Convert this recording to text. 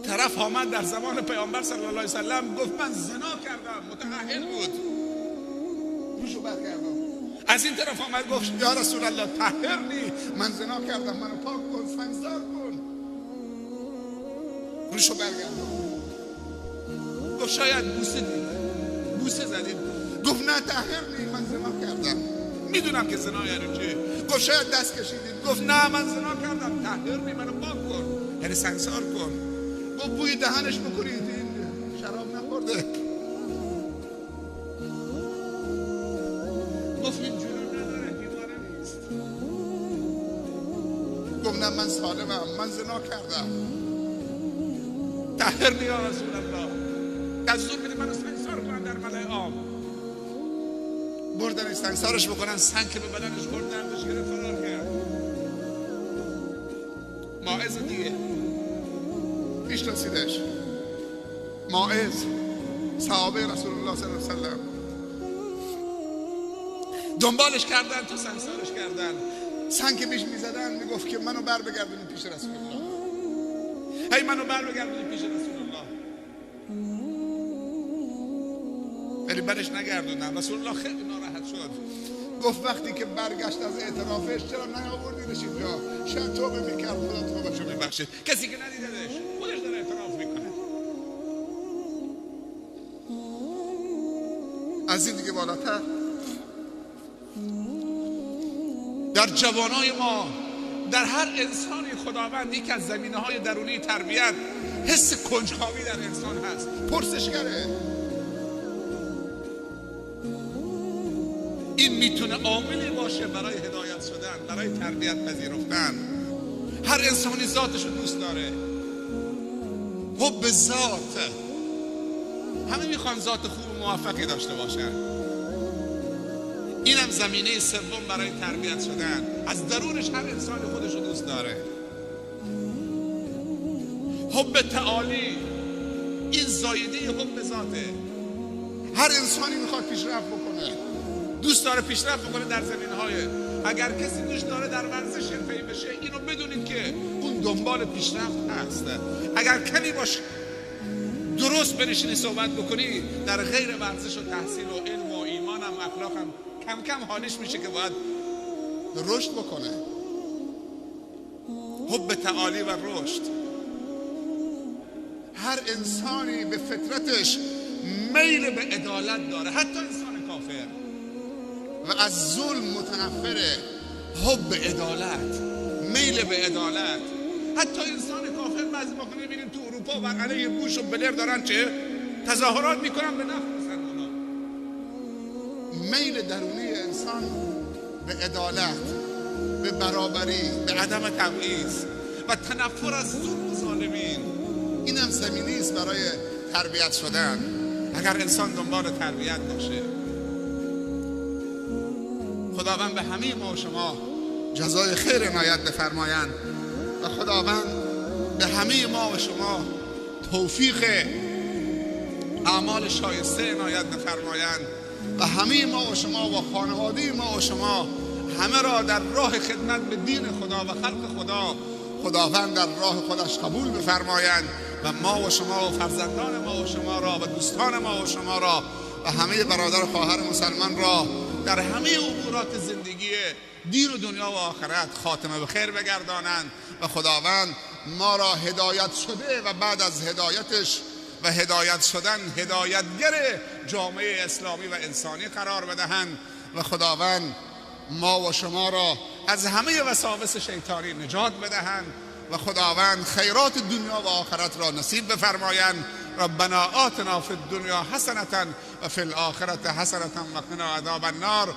طرف آمد در زمان پیامبر صلی الله علیه وسلم گفت من زنا کردم، متأهل بود، روشو برگردم. از این طرف آمد گفت یا رسول الله طهرنی، من زنا کردم، منو پاک کن، سنگسار کن، روشو برگردم. گفت شاید بوسه زدید. گفت نه طهرنی، من زنا کردم، میدونم که زنا یعنی چه. گفت شاید دست کشیدید. گفت نه من زنا کردم، طهرنی، منو پاک کن، یعنی سنگسار کن. گفت بوی دهنش بکنید، این شراب نخورده. گفت این جنون نداره، دیوانه نیست. گفت نه من سالمم، من زنا کردم، طهرنی یا رسول الله، دستور بده منو سنگسار کنن در ملأ عام. بردن سنگسارش بکنن، سنگ که به بدنش خورد دردش گرفت فرار کرد. ماعز دیگه میشناسیدش، ماعز صحابه رسول الله صلی الله علیه وسلم دنبالش کردن تا سنگسارش کردن. سنگ که بیش میزدن میگفت که منو بر بگردونید پیش رسول الله، هی منو بر بگردونید پیش رسول الله. ولی برش نگردوندن. رسول الله خیلی ناراحت شد. گفت وقتی که برگشت از اعترافش چرا نیاوردیدش اینجا؟ شاید توبه میکرد، خدا توبهشو میبخشه. کسی که ندیدش خودش داره اعتراف میکنه. از این دیگه بالاتر در جوانای ما، در هر انسانی خداوند یک از زمینه‌های درونی تربیت حس کنجکاوی در انسان هست. پرسشگره. این میتونه عاملی باشه برای هدایت شدن، برای تربیت پذیرفتن. هر انسانی ذاتش رو دوست داره، حب ذات. همه میخوان ذات خوب و موفقی داشته باشن. اینم زمینه سوم برای تربیت شدن. از درونش هر انسان خودش رو دوست داره. حب تعالی، این زایده حب ذاته. هر انسانی میخواد پیشرفت بکنه، دوست داره پیشرفت بکنه در زمینه‌های. اگر کسی دوست داره در ورزش حرفه‌ای بشه، اینو بدونید که اون دنبال پیشرفت هست. اگر کمی باش درست بنشینی صحبت بکنی در غیر ورزش و تحصیل و علم و ایمان هم اخلاق هم کم کم حالش میشه که باید رشد بکنه. حب تعالی و رشد. هر انسانی به فطرتش میل به عدالت داره، حتی انسان کافر، و از ظلم متنفره. حب عدالت، میل به عدالت. حتی انسان کافر بعضی موقع میبینیم تو اروپا و علیه بوش و بلر دارن چه تظاهرات میکنن به نفع مسلمانان. میل درونی انسان به عدالت، به برابری، به عدم تبعیض و تنفر از ظلم و ظالمین، این هم زمینی است برای تربیت شدن. اگر انسان دنبال تربیت باشه، خداوند به همه ما و شما جزای خیر عنایت بفرمایند و خداوند به همه ما و شما توفیق اعمال شایسته عنایت بفرمایند و همه ما و شما و خانواده ما و شما همه را در راه خدمت به دین خدا و خلق خدا خداوند در راه خودش قبول بفرمایند و ما و شما و فرزندان ما و شما را و دوستان ما و شما را و همه برادر و خواهر مسلمان را در همه امورات زندگی دین و دنیا و آخرت خاتمه به خیر بگردانند و خداوند ما را هدایت شده و بعد از هدایتش و هدایت شدن هدایتگر جامعه اسلامی و انسانی قرار بدهند و خداوند ما و شما را از همه وساوس شیطانی نجات بدهند و خداوند خیرات دنیا و آخرت را نصیب بفرمایند. ربنا آتنا فی الدنیا حسنة و فی الآخرة حسنة و قنا عذاب النار.